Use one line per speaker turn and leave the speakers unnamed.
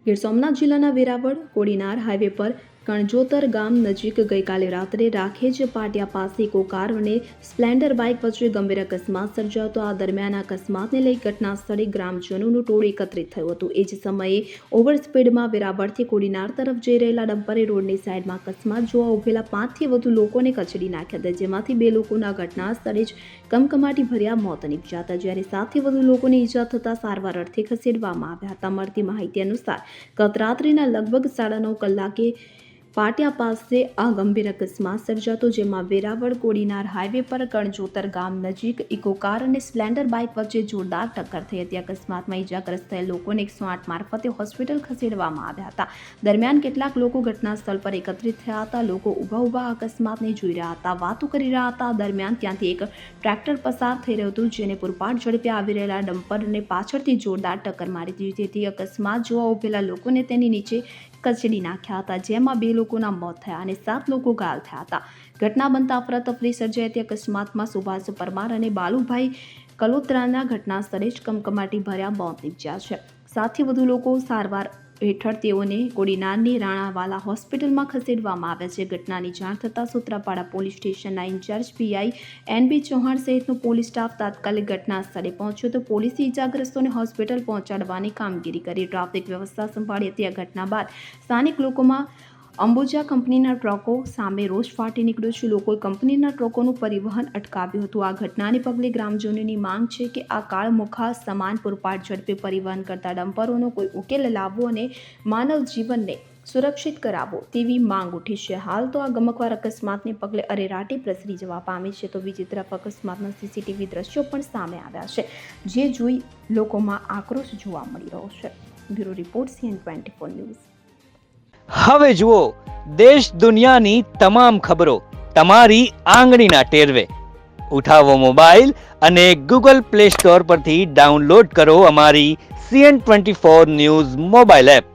ગીર સોમનાથ જિલ્લાના વેરાવળ કોડીનાર હાઈવે પર કણજોતર ગામ નજીક ગઈકાલે રાત્રે રાખેજ પાટિયા પાસે ઇકો કાર અને સ્પ્લેન્ડર બાઇક વચ્ચે ગંભીર અકસ્માત સર્જાયો હતો. આ દરમિયાન અકસ્માતને લઈ ઘટના સ્થળે ગ્રામજનોનું ટોળું એકત્રિત થયું હતું. એ જ સમયે ઓવર સ્પીડમાં વેરાવળથી કોડીનાર તરફ જઈ રહેલા ડમ્પરે રોડની સાઈડમાં અકસ્માત જોવા ઉભેલા 5થી વધુ લોકોને કચડી નાખ્યા હતા, જેમાંથી 2 લોકોના ઘટના સ્થળે જ કમકમાટી ભર્યા મોત નીપજ્યા હતા, જ્યારે 7થી વધુ લોકોને ઈજા થતા સારવાર અર્થે ખસેડવામાં આવ્યા હતા. મળતી માહિતી અનુસાર ગત રાત્રિના લગભગ 9:30 કલાકે પાટિયા પાસે આ ગંભીર અકસ્માત સર્જાતો, જેમાં વેરાવળ કોડીનાર હાઈવે પર કણજોતર ગામ નજીક ઇકો કાર અને સ્પ્લેન્ડર બાઇક વચ્ચે જોરદાર ટક્કર થઈ હતી. અકસ્માતમાં ઈજાગ્રસ્ત થયેલ લોકોને 108 મારફતે હોસ્પિટલ ખસેડવામાં આવ્યા હતા. દરમિયાન કેટલાક લોકો ઘટના સ્થળ પર એકત્રિત થયા હતા. લોકો ઊભા અકસ્માતને જોઈ રહ્યા હતા, વાતો કરી રહ્યા હતા. દરમિયાન ત્યાંથી એક ટ્રેક્ટર પસાર થઈ રહ્યું હતું, જેને પૂરપાટ ઝડપે આવી રહેલા ડમ્પરને પાછળથી જોરદાર ટક્કર મારી દીધી. જેથી અકસ્માત જોવા ઉભેલા લોકોને તેની નીચે કચડી નાખ્યા હતા, જેમાં 2 લોકોના મોત થયા અને 7 લોકો ઘાયલ થયા હતા. ઘટના બનતા અફરાતફરી સર્જાઈ હતી. અકસ્માતમાં સુભાષ પરમાર અને બાલુભાઈ કલોત્રાના ઘટના સ્થળે જ કમકમાટી ભર્યા મોત નીપજ્યા છે. 7થી વધુ લોકો સારવાર હેઠળ તેઓને કોડીનારની રાણાવાલા હોસ્પિટલમાં ખસેડવામાં આવ્યા છે. ઘટનાની જાણ થતાં સૂત્રાપાડા પોલીસ સ્ટેશનના ઇન્ચાર્જ પીઆઈ એનબી ચૌહાણ સહિતનો પોલીસ સ્ટાફ તાત્કાલિક ઘટના સ્થળે પહોંચ્યો તો પોલીસે ઈજાગ્રસ્તોને હોસ્પિટલ પહોંચાડવાની કામગીરી કરી, ટ્રાફિક વ્યવસ્થા સંભાળી હતી. આ ઘટના બાદ સ્થાનિક લોકોમાં અંબુજા કંપનીના ટ્રકો સામે રોષ ફાટી નીકળ્યો છે. લોકોએ કંપનીના ટ્રકોનું પરિવહન અટકાવ્યું હતું. આ ઘટનાને પગલે ગ્રામજનોની માંગ છે કે આ કાળમુખા સમાન પૂરપાટ ઝડપે પરિવહન કરતા ડમ્પરોનો કોઈ ઉકેલ લાવવો અને માનવ જીવનને સુરક્ષિત કરાવવો તેવી માંગ ઉઠી છે. હાલ તો આ ગમખ્વાર અકસ્માતને પગલે અરેરાટી પ્રસરી જવા પામી છે, તો બીજી તરફ અકસ્માતના સીસીટીવી દ્રશ્યો પણ સામે આવ્યા છે, જે જોઈ લોકોમાં આક્રોશ જોવા મળી રહ્યો છે. Bureau report CN24 news.
હવે જુઓ દેશ દુનિયાની તમામ ખબરો તમારી આંગળીના ટેરવે. ઉઠાવો મોબાઈલ અને Google Play Store પરથી ડાઉનલોડ કરો અમારી CN24 ન્યૂઝ મોબાઈલ એપ.